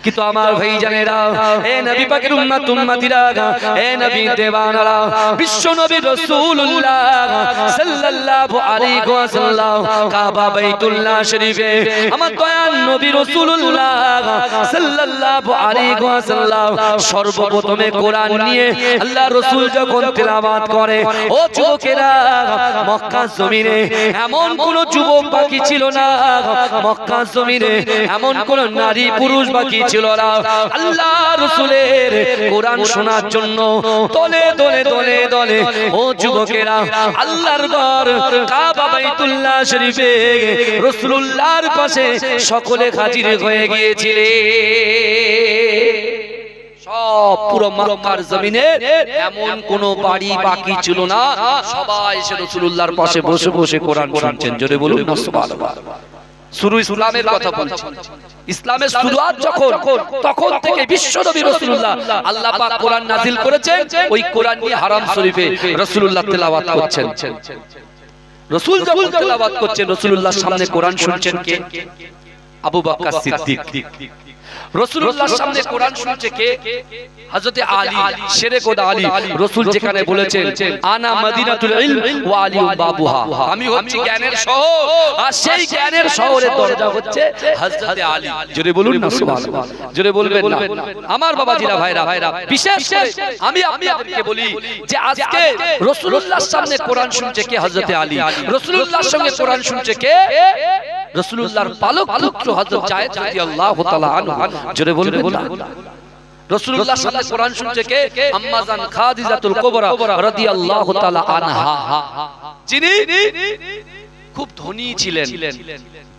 কিন্তু আমার ভাইজানেরা, এ নবী পাকের উম্মত উম্মতিরা, এ নবী দেওয়ানারা, বিশ্ব নবী রাসূলুল্লাহ সাল্লাল্লাহু আলাইহি ওয়াসাল্লাম কাবা বাইতুল্লাহ শরীফে আমার দয়াল নবী রাসূলুল্লাহ সাল্লাল্লাহু আলাইহি ওয়াসাল্লাম সর্বপ্রথমে কোরআন নিয়ে আল্লাহ রাসূল যখন তেলাওয়াত করে, ও যুবকেরা, মক্কা জমিনে এমন কোন যুবক বাকি ছিল না, মক্কা জমিনে এমন কোন নারী পুরুষ বাকি ছিল না আল্লাহ রাসূলের কোরআন শোনার জন্য দলে দলে দলে দলে ও যুবকেরা আল্লাহর ঘর কাবা বাইতুল্লাহ শরীফে রাসূলুল্লাহর পাশে সকলে হাজির হয়ে গিয়েছিলেন। সব পুরো মক্কার জমিনে এমন কোন বাড়ি বাকি ছিল না, সবাই এসে রাসূলুল্লাহর পাশে বসে বসে কোরআন শুনছেন। জোরে বলুন সুবহানাল্লাহ। শুরু ইসলামের কথা বলছি। ইসলামের শুরুয়াত যখন, তখন থেকে বিশ্বনবী রাসূলুল্লাহ আল্লাহ পাক কোরআন নাযিল করেছেন, ওই কোরআন নিয়ে হারাম শরীফে রাসূলুল্লাহ তেলাওয়াত করছেন। রাসূল যখন তেলাওয়াত করছেন, রাসূলুল্লাহর সামনে কোরআন শুনছেন কে? আবু বকর সিদ্দিক। রাসূলুল্লাহর সামনে কোরআন শুনছে কে? হযরত আলী, শেরে খোদা আলী। রাসূল যেখানে বলেছেন আনা মদিনাতুল ইলম ওয়া আলী বাবুহা, আমি হচ্ছি জ্ঞানের শহর, আর সেই জ্ঞানের শহরের দরজা হচ্ছে হযরত আলী। জোরে বলুন না সুবহানাল্লাহ। জোরে বলবেন না আমার বাবাজিরা, ভাইরা, বিশেষ করে আমি আপনাদেরকে বলি যে আজকে রাসূলুল্লাহর সামনে কোরআন শুনছে কে? হযরত আলী। রাসূলুল্লাহর সঙ্গে কোরআন শুনছে কে? রাসূলুল্লাহর পালক পুত্র হযরত যায়েদ রাদিয়াল্লাহু তাআলা আনহু। জোরে বলবেন না। রাসূলুল্লাহর সামনে কোরআন শুনছে কে? আম্মা জান খাদিজাতুল কুবরা রাদিয়াল্লাহু তাআলা আনহা, যিনি খুব ধনী ছিলেন,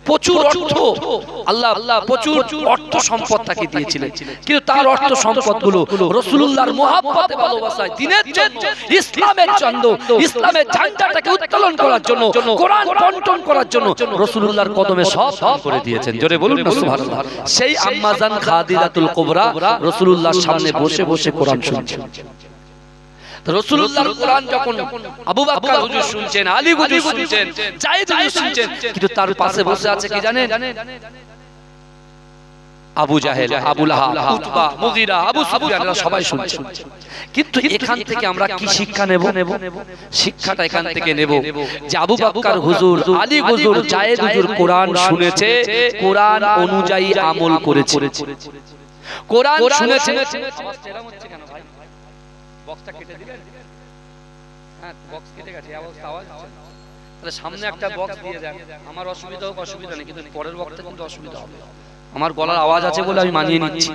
প্রচুর অর্থ, আল্লাহ প্রচুর অর্থ সম্পদ তাকে দিয়েছিলেন, কিন্তু তার অর্থ সম্পদগুলো রাসূলুল্লাহর মহব্বতে ভালোবাসায়, দিনের জন্য, ইসলামের জন্য, ইসলামের ঝান্ডাটাকে উত্তোলন করার জন্য, কোরআন বন্টন করার জন্য রাসূলুল্লাহর কদমে সব দান করে দিয়েছেন। জোরে বলুন না সুবহানাল্লাহ। সেই আম্মা জান খাদিজাতুল কুবরা রাসূলুল্লাহর সামনে বসে বসে কোরআন শুনছেন। রাসূলুল্লাহর কোরআন যখন আবু বকর হুজুর শুনছেন, আলী হুজুর শুনছেন, যায়েদ হুজুর শুনছেন, কিন্তু তার পাশে বসে আছে কি জানেন? আবু জাহেল, আবু লাহাব, উতবা, মুগীরা, আবু সুফিয়ান, এরা সবাই শুনছে। কিন্তু এখান থেকে আমরা কি শিক্ষা নেব? শিক্ষাটা এখান থেকে নেব যে আবু বকর হুজুর, আলী হুজুর, যায়েদ হুজুর কোরআন শুনেছে, কোরআন অনুযায়ী আমল করেছে। কোরআন শুনেছে। আওয়াজ হচ্ছে কেন ভাই? বক্সটা কেটে দিবেন? হ্যাঁ, বক্স কেটে গেছে, আওয়াজ হচ্ছে। তাহলে সামনে একটা বক্স দিয়ে দেন, আমার অসুবিধা হোক, অসুবিধা নেই, কিন্তু পরের বক্সটা কিন্তু অসুবিধা হবে। আমার গলার আওয়াজ আছে বলে আমি মানিয়ে নিচ্ছি,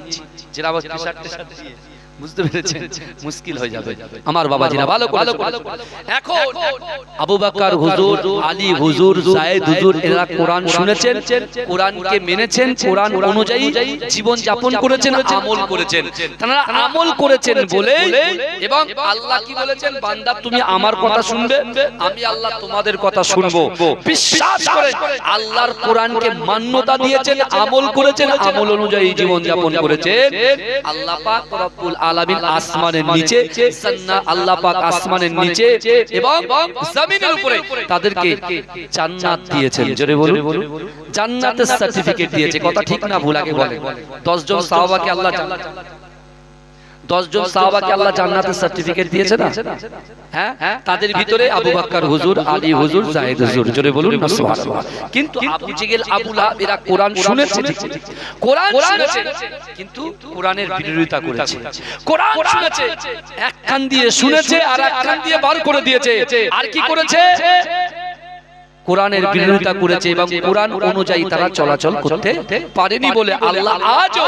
যেটা আবার প্রেসার দিয়ে, বুঝতে পেরেছেন, মুশকিল হয়ে যাবে। আমার বাবাজিরা ভালো করে এখন আবু বকর হুজুর, আলী হুজুর, যায়েদ হুজুর এরা কোরআন শুনেছেন, কোরআনকে মেনেছেন, কোরআন অনুযায়ী জীবন যাপন করেছেন, আমল করেছেন। তারা আমল করেছেন বলে, এবং আল্লাহ কি বলেছেন? বান্দা তুমি আমার কথা শুনবে, আমি আল্লাহ তোমাদের কথা শুনবো। বিশ্বাস করেন আল্লাহর কোরআনকে মান্যতা দিয়েছেন, আমল করেছেন, আমল অনুযায়ী জীবন যাপন করেছেন। আল্লাহ পাক রব্বুল আলামিন আসমানের নিচে, আল্লাহ পাক আসমানের নিচে এবং জমিনের উপরে তাদেরকে জান্নাত দিয়েছেন। জোরে বলুন, জান্নাতের সার্টিফিকেট দিয়েছে। কথা ঠিক না ভুল? আগে বলেন। 10 জন সাহাবাকে আল্লাহ 10 জন সাহাবাকে আল্লাহ জান্নাতের সার্টিফিকেট দিয়েছে না? হ্যাঁ, তাদের ভিতরে আবু বকর হুজুর, আলী হুজুর, যায়েদ হুজুর। জোরে বলুন না সুবহানাল্লাহ। কিন্তু আবু জেহেল, আবু লাহাব এরা কোরআন শুনেছে, কোরআন শুনেছে, কিন্তু কোরআনের বিরোধিতা করেছে। কোরআন শুনেছে, এক কান দিয়ে শুনেছে আর এক কান দিয়ে বার করে দিয়েছে। আর কি করেছে? কোরআনের বিরোধিতা করেছে এবং কোরআন অনুযায়ী তারা চলাচল করতে পারেনি বলে আল্লাহ আজও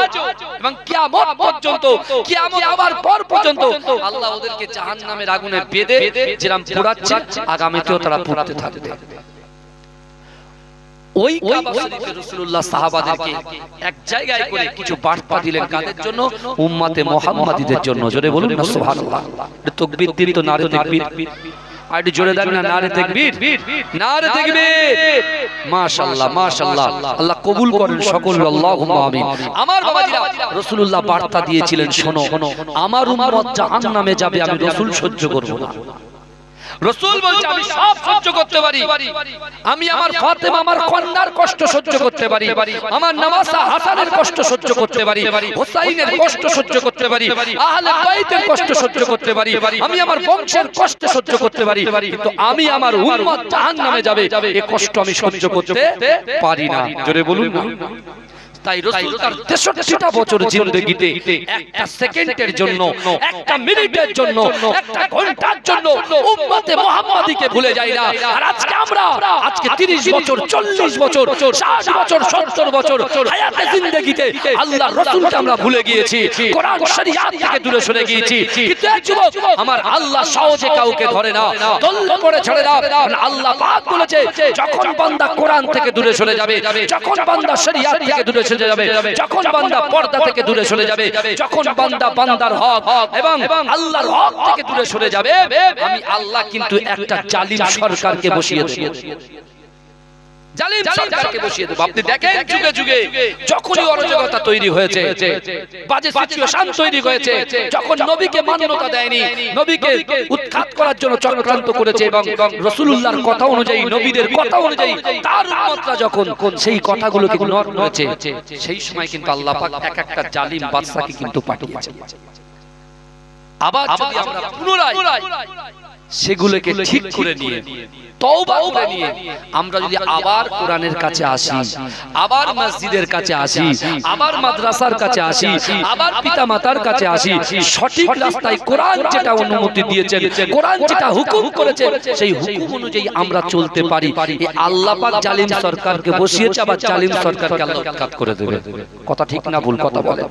এবং কিয়ামত পর্যন্ত, কিয়ামত হওয়ার পর পর্যন্ত আল্লাহ ওদেরকে জাহান্নামের আগুনে বেঁধে যেরকম পোড়াচ্ছে, আগামীতেও তারা পুড়তে থাকবে। ওই কাবা শরীফে রাসূলুল্লাহ সাহাবাদেরকে এক জায়গায় করে কিছু বার্তা দিলেন, কাদের জন্য? উম্মতে মুহাম্মাদীদের জন্য। জোরে বলুন না সুবহানাল্লাহ। তাকবীর দিন তো, নারে তাকবীর। আইডি জোরে দেন না, নারে তাকবীর, নারে তাকবীর। মাশাআল্লাহ, মাশাআল্লাহ। আল্লাহ কবুল করেন সকল, আল্লাহুম্মা আমিন। আমার বাবাজিরা, রাসূলুল্লাহ বার্তা দিয়েছিলেন, শোনো, আমার উম্মত জাহান্নামে যাবে, আমি রাসূল সহ্য করব না। রাসূল বলছে আমি সব সহ্য করতে পারি, আমি আমার ফাতেমা আমার কন্যার কষ্ট সহ্য করতে পারি, আমার নামাসা হাসানের কষ্ট সহ্য করতে পারি, হুসাইনের কষ্ট সহ্য করতে পারি, আহলে বাইতের কষ্ট সহ্য করতে পারি, আমি আমার বংশের কষ্ট সহ্য করতে পারি, কিন্তু আমি আমার উম্মত জাহান্নামে যাবে এই কষ্ট আমি সহ্য করতে পারি না। জোরে বলুন না। তাই রাসূল তার 63টা বছর জিন্দেগিতে একটা সেকেন্ডের জন্য, একটা মিনিটের জন্য, একটা ঘন্টার জন্য উম্মতে মুহাম্মাদীকে ভুলে যাই না। আর আজকে আমরা আজকে 30 বছর 40 বছর 60 বছর 70 বছর হায়াতে জিন্দেগিতে আল্লাহর রাসূলকে আমরা ভুলে গিয়েছি, কোরআন শরীয়ত থেকে দূরে সরে গিয়েছি। কিন্তু এক যুবক আমার আল্লাহ সহজে কাউকে ধরে না, দল্লে করে ছেড়ে না। আল্লাহ পাক বলেছে যখন বান্দা কোরআন থেকে দূরে সরে যাবে, যখন বান্দা শরীয়ত থেকে দূরে সরে যাবে, যখন বান্দা পর্দা থেকে দূরে সরে যাবে, যখন বান্দা বান্দার হক এবং আল্লাহর হক থেকে দূরে সরে যাবে, আমি আল্লাহ কিন্তু একটা জালিম সরকারকে বসিয়ে দেব, জালিম সরকারকে বসিয়ে দেব। আপনি দেখেন যুগে যুগে যখনই অরাজকতা তৈরি হয়েছে, বাজে সিচুয়েশন তৈরি হয়েছে, যখন নবীকে মান্যতা দেয়নি, নবীকে উৎখাত করার জন্য চক্রান্ত করেছে এবং রাসূলুল্লাহর কথা অনুযায়ী, নবীদের কথা অনুযায়ী তার উম্মতরা যখন সেই কথাগুলোকে ইগনোর করেছে, সেই সময় কিন্তু আল্লাহ পাক এক একটা জালিম বাদশাকে কিন্তু পাঠিয়েছে। আবার যদি আমরা পুনরায় সেগুলোকে ঠিক করে নিয়ে তওবা করে নিয়ে আমরা যদি আবার কোরআনের কাছে আসি, আবার মসজিদের কাছে আসি, আবার মাদ্রাসার কাছে আসি, আবার পিতামাতার কাছে আসি, সঠিক রাস্তায় কোরআন যেটা অনুমতি দিয়েছেন, কোরআন যেটা হুকুম করেছে সেই হুকুম অনুযায়ী আমরা চলতে পারি, এই আল্লাহ পাক জালিম সরকারকে বসিয়েছে, আবার জালিম সরকারকে আল্লাহ উৎখাত করে দেবে। কথা ঠিক না ভুল কথা বলে?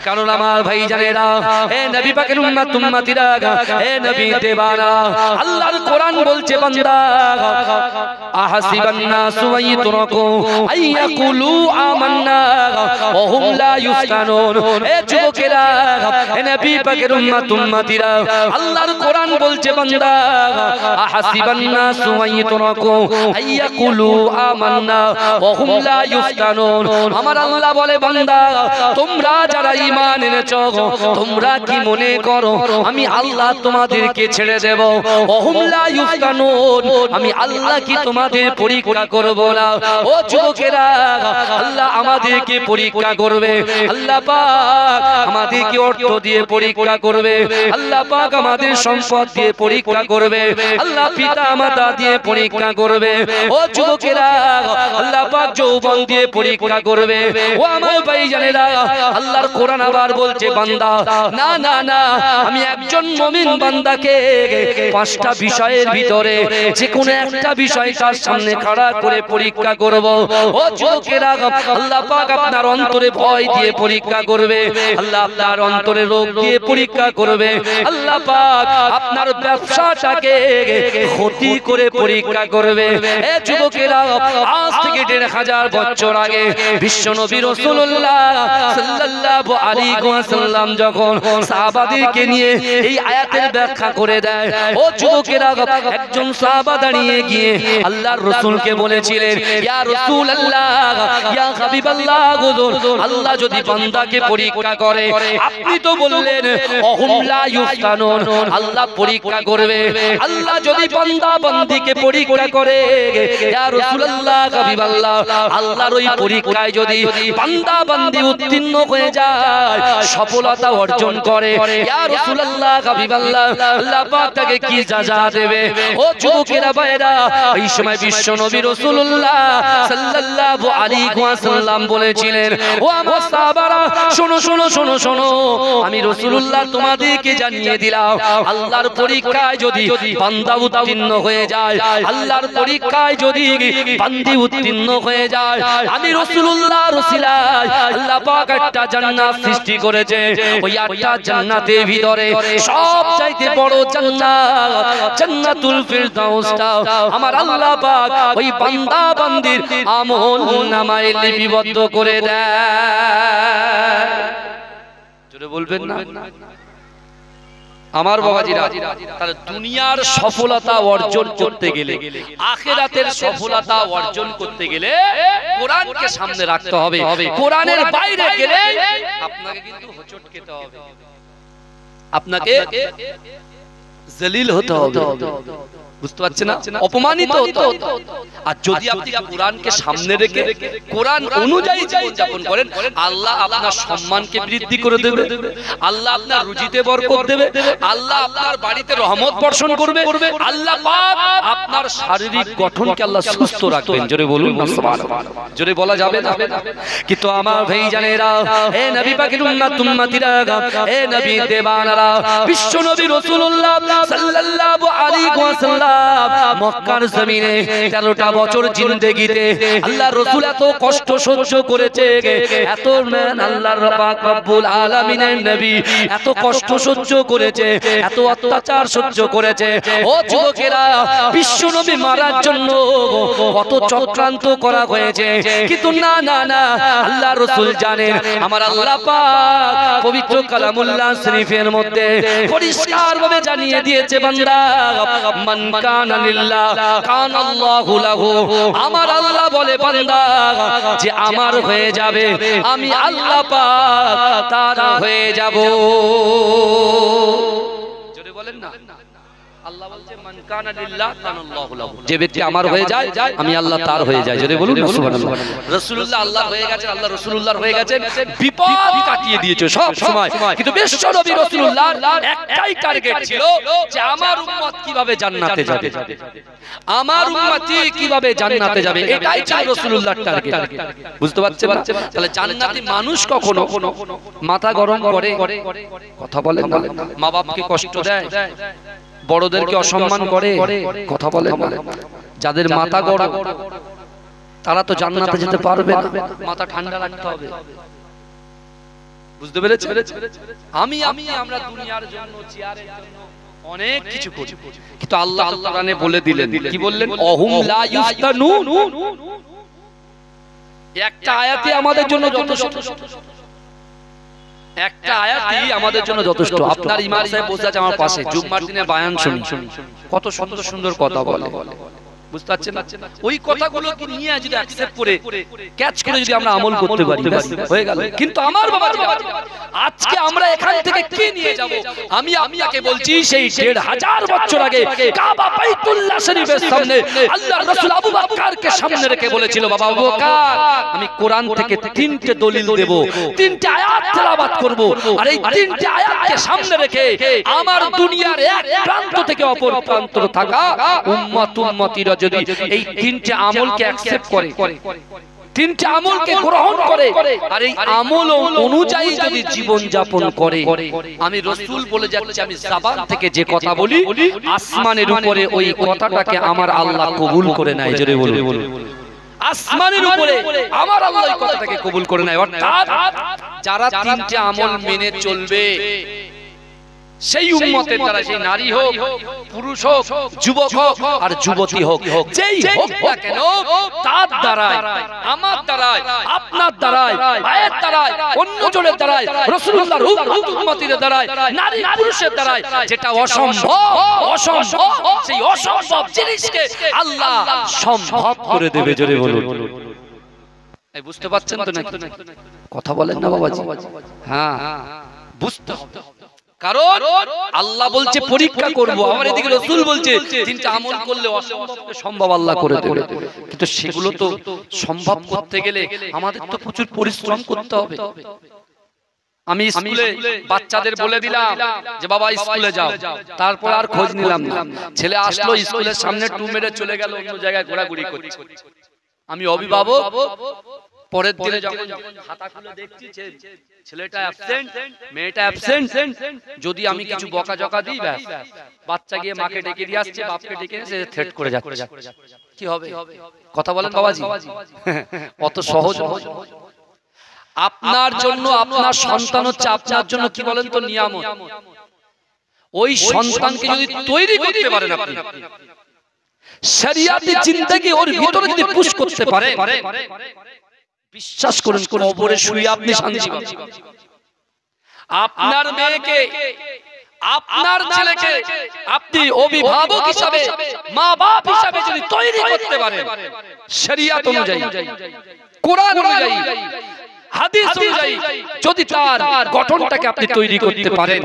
কারণ আমার ভাই জানেরা, হে নবী পাকের উম্মত উম্মতিরা, হে নবী দেবানা, আল্লাহর কোরআন বলছে বান্দা আহাসিবান নাসু আইয়ুতরাকু আইয়াকুলু আমান্না ওয়া হুম লা ইফতানুন। এ যুবকেরা, হে নবী পাকের উম্মত উম্মতিরা, আল্লাহর কোরআন বলছে বান্দা আহাসিবান নাসু আইয়ুতরাকু আইয়াকুলু আমান্না ওয়া হুম লা ইফতানুন। আমার আল্লাহ বলে বান্দা তোমরা যারা ঈমান এনেছো, তোমরা কি মনে করো আমি আল্লাহ তোমাদেরকে ছেড়ে দেব? ওয়া হুম লা ইফতানুন, আমি আল্লাহ কি তোমাদের পরীক্ষা করব না? ও যুবকেরা, আল্লাহ আমাদেরকে পরীক্ষা করবে, আল্লাহ পাক আমাদেরকে অর্থ দিয়ে পরীক্ষা করবে, আল্লাহ পাক আমাদের সম্পদ দিয়ে পরীক্ষা করবে, আল্লাহ পিতা মাতা দিয়ে পরীক্ষা করবে। ও যুবকেরা, আল্লাহ পাক যৌবন দিয়ে পরীক্ষা করবে। ও আমার ভাইজানেরা, আল্লাহর কোরআন আবার বলছে বান্দা না না না, আমি একজন মুমিন বান্দাকে 5টা বিষয়ের ভিতরে যে কোনো একটা বিষয় তার সামনে খাড়া করে পরীক্ষা করব। ও যুবকেরা, আল্লাহ পাক আপনার অন্তরে ভয় দিয়ে পরীক্ষা করবে, আল্লাহ আপনার অন্তরে রোগ দিয়ে পরীক্ষা করবে, আল্লাহ পাক আপনার ব্যবসাটাকে ক্ষতি করে পরীক্ষা করবে। এ যুবকেরা, আজ থেকে 1500 বছর আগে বিশ্বনবী রাসূলুল্লাহ সাল্লাল্লাহু আলাইহি ওয়াসাল্লাম যখন সাহাবাদেরকে নিয়ে এই আয়াতের ব্যাখ্যা করে দেয়, ও যুবকেরা, একজন সাহাবা দাঁড়িয়ে গিয়ে আল্লাহর রাসূলকে বলেছিলেন, ইয়া রাসূলুল্লাহ, ইয়া হাবিবাল্লাহ, হুজুর, আল্লাহ যদি বান্দাকে পরীক্ষা করে, আপনি তো বললেন ওহুম লা ইফতানুন, আল্লাহ পরীক্ষা করবে, আল্লাহ যদি বান্দা বান্দিকে পরীক্ষা করে, ইয়া রাসূলুল্লাহ, হাবিবাল্লাহ, আল্লাহর ওই পরীক্ষায় যদি বান্দা বান্দি উত্তীর্ণ হয়ে যায়, সফলতা অর্জন করে, ইয়া রাসূলুল্লাহ, হাবিবাল্লাহ, আল্লাহ পাক তাকে কি সাজা দেবে? ও যুবকেরা ভাইরা, এই সময় বিশ্বনবী রাসূলুল্লাহ সাল্লাল্লাহু আলাইহি ওয়াসাল্লাম বলেছিলেন, ও আমার সাহাবারা, শোনো শোনো শোনো শোনো, আমি রাসূলুল্লাহ তোমাদেরকে জানিয়ে দিলাম, আল্লাহর পরীক্ষায় যদি বান্দা উত্তীর্ণ হয়ে যায়, আল্লাহর পরীক্ষায় যদি বান্দি উত্তীর্ণ হয়ে যায়, আমি রাসূলুল্লাহ রসিলায় আল্লাহ পাক একটা জান্নাত সৃষ্টি করেছে। ওই 8টা জান্নাতের ভিতরে সবচাইতে বড় জান্নাত জান্নাতুল ফিরদাউসটা আমার আল্লাহ পাক ওই বান্দা বান্দির আমল নামায় লিপিবদ্ধ করে দেয়। জোরে বলবেন না আমার বাবাজিরা? তাহলে দুনিয়ার সফলতা অর্জন করতে গেলে, আখিরাতের সফলতা অর্জন করতে গেলে কোরআনকে সামনে রাখতে হবে। কোরআনের বাইরে গেলে আপনাকে কিন্তু হোঁচট খেতে হবে, আপনাকে জলিল হতে হবে, বুঝতে পারছেন না, অপমানিত হতে হবে। আর যদি আপনি কোরআনকে সামনে রেখে কোরআন অনুযায়ী জীবন যাপন করেন, আল্লাহ আপনার সম্মানকে বৃদ্ধি করে দেবে, আল্লাহ আপনার রুজিতে বরকত দেবে, আল্লাহ আপনার বাড়িতে রহমত বর্ষণ করবে, আল্লাহ পাক আপনার শারীরিক গঠনকে আল্লাহ সুস্থ রাখবেন। জোরে বলুন না সুবহানাল্লাহ। জোরে বলা যাবে না? কিন্তু আমার ভাই জানেরা, হে নবী পাকের উম্মত উম্মতিরা, হে নবী দেবানারা, বিশ্ব নবী রাসূলুল্লাহ সাল্লাল্লাহু আলাইহি ওয়াসাল্লাম মক্কার জমিনে 13টা বছর জিন্দেগিতে আল্লাহ রাসূল এত কষ্ট সহ্য করেছে, এত আল্লাহর পাক রব্বুল আলামিনের নবী এত কষ্ট সহ্য করেছে, এত অত্যাচার সহ্য করেছে। ও যুবকেরা, বিশ্ব নবী মারার জন্য কত চক্রান্ত করা হয়েছে, কিন্তু না না না, আল্লাহ রাসূল জানেন, আমার আল্লাহ পাক পবিত্র কালামুল্লাহ শরীফের মধ্যে পরিষ্কার ভাবে জানিয়ে দিয়েছে, বান্দা মান কানা লিল্লাহ কানাল্লাহু লাহু। আমার আল্লাহ বলে বান্দা যে আমার হয়ে যাবে, আমি আল্লাহ পাক তার হয়ে যাব। জোরে বলেন না, আল্লাহ বলছে মান কানা লিল্লাহ কানাল্লাহু লাহু, যে ব্যক্তি আমার হয়ে যায় আমি আল্লাহ তার হয়ে যায়। জোরে বলুন না সুবহানাল্লাহ। রাসূলুল্লাহ আল্লাহ হয়ে গেছেন, আল্লাহ রাসূলুল্লাহর হয়ে গেছেন, বিপদ কাটিয়ে দিয়েছে সব সময়। কিন্তু বিশ্ব নবী রাসূলুল্লাহর একটাই টার্গেট ছিল যে আমার উম্মত কিভাবে জান্নাতে যাবে, আমার উম্মতি কিভাবে জান্নাতে যাবে, এটাই ছিল রাসূলুল্লাহর টার্গেট। বুঝতে পারছেন না? তাহলে জান্নাতি মানুষ কখনো মাথা গরম করে কথা বলেন না, মা বাপকে কষ্ট দেয়, বড়দেরকে অসম্মান করে কথা বলেন না, যাদের মাথা গরম তারা তো জান্নাতে যেতে পারবে না। মাথা ঠান্ডা রাখতে হবে, বুঝতে পেরেছেন? আমরা দুনিয়ার জন্য, চেয়ারের জন্য অনেক কিছু করি, কিন্তু আল্লাহ কোরআনে বলে দিলেন, কি বললেন? অহুম লা ইফতানুন। একটা আয়াতই আমাদের জন্য যথেষ্ট, একটা আয়াতই আমাদের জন্য যথেষ্ট। আপনার ইমাম সাহেব বসে আছে আমার পাশে, জুম্মার দিনে বায়ান শুনি, কত সুন্দর সুন্দর কথা বলে, বুঝতে পারছেন না? ওই কথাগুলোকে নিয়ে যদি অ্যাকসেপ্ট করে ক্যাচ করে যদি আমরা আমল করতে পারি, হয়ে গেল। কিন্তু আমার বাবা, আজকে আমরা এখান থেকে কি নিয়ে যাব? আমি আপনাকে বলছি, সেই 1500 বছর আগে কাবা বাইতুল্লাহ শরীফের সামনে আল্লাহর রাসূল আবু বকরকে সামনে রেখে বলেছিল, বাবা আবু বকর, আমি কোরআন থেকে 3টে দলিল দেব, 3টে আয়াত তেলাওয়াত করব, আর এই 3টে আয়াতকে সামনে রেখে আমার দুনিয়ার এক প্রান্ত থেকে অপর প্রান্ত থাকা উম্মত উম্মতিরা যদি এই 3টে আমলকে অ্যাকসেপ্ট করে, 3টে আমলকে গ্রহণ করে, আর এই আমল অনুযায়ী যদি জীবন যাপন করে, আমি রাসূল বলে যাচ্ছি, আমি জবান থেকে যে কথা বলি, আসমানের উপরে ওই কথাটাকে আমার আল্লাহ কবুল করে নেয়। জোরে বলুন, আসমানের উপরে আমার আল্লাহ এই কথাটাকে কবুল করে নেয়। অর্থাৎ যারা 3টে আমল মেনে চলবে, সেই উম্মতের দ্বারা, সেই নারী হোক, পুরুষ হোক, যুবক হোক আর যুবতী হোক, যেই হোক না কেন, তার দ্বারাই, আমার দ্বারাই, আপনার দ্বারাই, ভাইয়ের দ্বারাই, অন্য জনের দ্বারাই, রাসূলুল্লাহর উম্মতের দ্বারাই, নারী পুরুষের দ্বারাই যেটা অসম্ভব, সেই অসম্ভব জিনিসকে আল্লাহ সম্ভব করে দেবে। জোরে বলুন, এই বুঝতে পারছেন তো নাকি? কথা বলেন না বাবাজি? হ্যাঁ, বুঝতে হবে, কারণ আল্লাহ বলছে পরীক্ষা করব, আমার এদিকে রাসূল বলছে 3টা আমল করলে অসম্ভবকে সম্ভব আল্লাহ করে দেবে। কিন্তু সেগুলো তো সম্ভব করতে গেলে আমাদের তো প্রচুর পরিশ্রম করতে হবে। আমি স্কুলে বাচ্চাদের বলে দিলাম যে বাবা স্কুলে যাও, তারপর আর খোঁজ নিলাম না। ছেলে আসলো, স্কুলের সামনে টু মেরে চলে গেল, অন্য জায়গায় ঘোরাঘুরি করছে। আমি অভিভাবক, পরের দিনে যখন খাতা খুলে দেখছি ছেলেটা অ্যাবসেন্ট, মেয়েটা অ্যাবসেন্ট, যদি আমি কিছু বকাঝকা দিই, ব্যাস বাচ্চা গিয়ে মাকে ডেকে দিয়ে আসছে, বাপকে ডেকে এসে থ্রেট করে যাচ্ছে। কি হবে? কথা বলেন বাবাজি, অত সহজ নয়। আপনার জন্য, আপনার সন্তান হচ্ছে আপনার জন্য কি বলেন তো নিয়ামত। ওই সন্তানকে যদি তৈরি করতে পারেন আপনি, শরিয়াতি জিন্দেগি ওর ভিতরে যদি পুশ করতে পারেন, বিশ্বাস করুন কবরে শুয়ে আপনি শান্তি পাবেন। আপনার মেয়েকে, আপনার ছেলেকে আপনি অভিভাবক হিসাবে, মা বাপ হিসাবে যদি তৈরি করতে পারেন শরিয়াত অনুযায়ী, কোরআন অনুযায়ী, হাদিস অনুযায়ী যদি তার গঠনটাকে আপনি তৈরি করতে পারেন,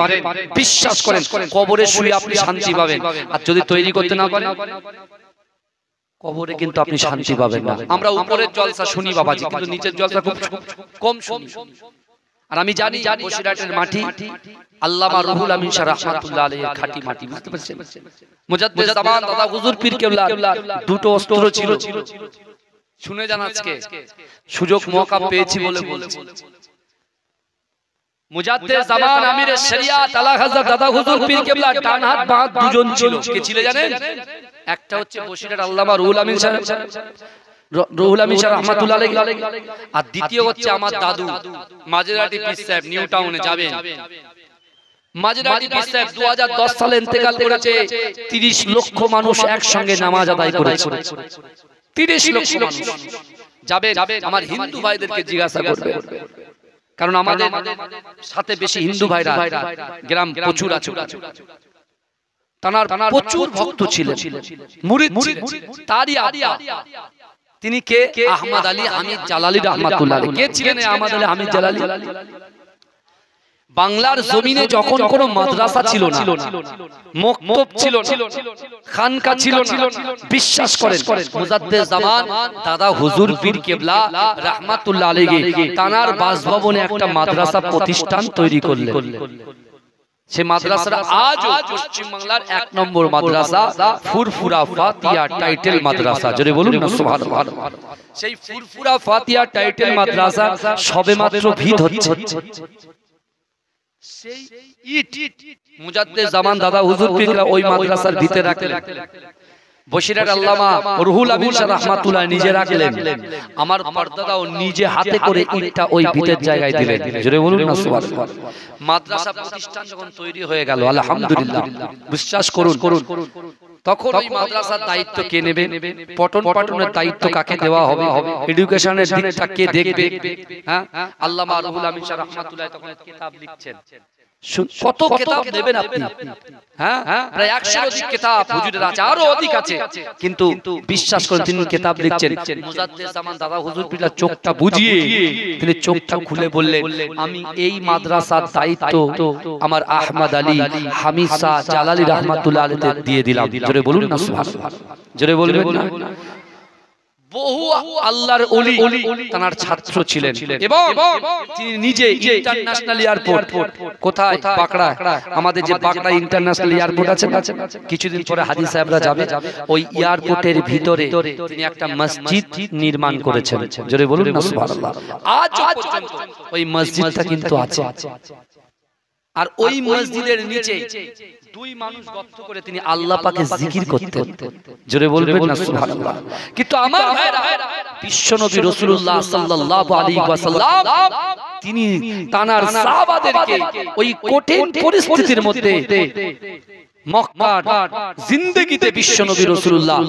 বিশ্বাস করেন কবরে শুয়ে আপনি শান্তি পাবেন। আর যদি তৈরি করতে না পারেন কবরে কিন্তু আপনি শান্তি পাবেন না। আমরা উপরের জলসা শুনি বাবাজি, কিন্তু নিচের জলসা খুব কম শুনি। আর আমি জানি বসিরহাটের মাটি আল্লামা রুহুল আমিন শাহ রাহমাতুল্লাহ আলাইহির খাঁটি মাটি, বুঝতে পারছেন? মুজাদ্দিদ জামান দাদা হুজুর পীর কেবলা দুটো অস্ত্র ছিল। শুনে যান, আজকে সুযোগ মওকা পেয়েছি বলে বলছি। মুজাদ্দিদ জামান আমিরে শরিয়াত আলা হযরত দাদা হুজুর পীর কেবলা ডান হাত বাঁ হাত দুজন ছিল। কে ছিল জানেন? একটা হচ্ছে বসিরহাট আল্লামা রুহুল আমিন শাহ রাহমাতুল্লাহ আলাইহি, আর দ্বিতীয় হচ্ছে আমার দাদু মাঝেরহাটি পীর সাহেব, নিউ টাউনে যাবেন। মাঝেরহাটি পীর সাহেব 2010 সালে ইন্তেকাল করেছে। 30 লক্ষ মানুষ একসঙ্গে নামাজ আদায় করেছে। 30 লক্ষ মানুষ যাবে। আমার হিন্দু ভাইদেরকে জিজ্ঞাসা করবে, কারণ আমাদের সাথে বেশি হিন্দু ভাইরা গ্রাম প্রচুর আছে। তানার প্রচুর ভক্ত ছিলেন, মুরিদ ছিলেন। তারই আব্বা তিনি কে? আহমদ আলী হামিদ জালালি রাহমাতুল্লাহ আলাইহি। কে ছিলেন আহমদ আলী হামিদ জালালি? বাংলার জমিনে যখন কোনো মাদ্রাসা ছিল না, মক্তব ছিল না, খানকা ছিল না, বিশ্বাস করেন মুজাদ্দিদ জামান দাদা হুজুর পীর কেবলা রাহমাতুল্লাহ আলাইহি তানার বাসভবনে একটা মাদ্রাসা প্রতিষ্ঠান তৈরি করলেন। সে মাদ্রাসাটা আজও পশ্চিম বাংলার 1 নম্বর মাদ্রাসা, ফুরফুরা ফাতিহা টাইটেল মাদ্রাসা। জোরে বলুন না সুবহানাল্লাহ। সেই ফুরফুরা ফাতিহা টাইটেল মাদ্রাসা সবেমাত্র ভিত হচ্ছে। সেই ইট মুজাদ্দিদ জামান দাদা হুজুর পীর ওই মাদ্রাসার ভিতরে রাখলেন। বসিরহাট আল্লামা রুহুল আমিন শাহ রাহমাতুল্লাহ নিজে রাখলেন। আমার পরদাদাও নিজে হাতে করে ইটটা ওই ভিতের জায়গায় দিলেন। জোরে বলুন না সুবহানাল্লাহ। মাদ্রাসা প্রতিষ্ঠান যখন তৈরি হয়ে গেল, আলহামদুলিল্লাহ, বিশ্বাস করুন তখন ওই মাদ্রাসার দায়িত্ব কে নেবে? পঠন পাঠনের দায়িত্ব কাকে দেওয়া হবে? এডুকেশনের দিকটা কে দেখবে? হ্যাঁ, আল্লামা রুহুল আমিন শাহ রাহমাতুল্লাহ তখন কিতাব লিখছেন। কত কিতাব দেবেন আপনি? হ্যাঁ, প্রায় 100 অধিক কিতাব হুজুরের আছে, আরো অধিক আছে। কিন্তু বিশ্বাস করেন তিনি কিতাব লিখছেন। মুজাদ্দিদ জামান দাদা হুজুর পীর চোখটা বুজিয়ে তিনি চোখটা খুলে বললেন, আমি এই মাদ্রাসার দায়িত্ব আমার আহমদ আলী হামিদ শাহ জালালি রাহমাতুল্লাহ আলাইহি দিয়ে দিলাম। জোরে বলুন না সুবহানাল্লাহ। জোরে বলবেন না? বহু আল্লাহর ওলি তার ছাত্র ছিলেন এবং তিনি নিজে ইন্টারন্যাশনাল এয়ারপোর্ট, কোথায়? বাকড়া। আমাদের যে বাকড়া ইন্টারন্যাশনাল এয়ারপোর্ট আছে না, কিছুদিন পরে হাজি সাহেবরা যাবে, ওই এয়ারপোর্টের ভিতরে তিনি একটা মসজিদ নির্মাণ করেছেন। জোরে বলুন না সুবহানাল্লাহ। আজ পর্যন্ত ওই মসজিদটা কিন্তু আছে। আর ওই মসজিদের নিচে 2 মানুষ গর্ত করে তিনি আল্লাহ পাকে জিকির করতেন। জোরে বলবেন না সুবহানাল্লাহ। কিন্তু আমার ভাইরা, বিশ্বনবী রাসূলুল্লাহ সাল্লাল্লাহু আলাইহি ওয়াসাল্লাম তিনি তানার সাহাবাদেরকে ওই কঠিন পরিস্থিতির মধ্যে মক্কার জিন্দেগিতে বিশ্বনবী রাসূলুল্লাহ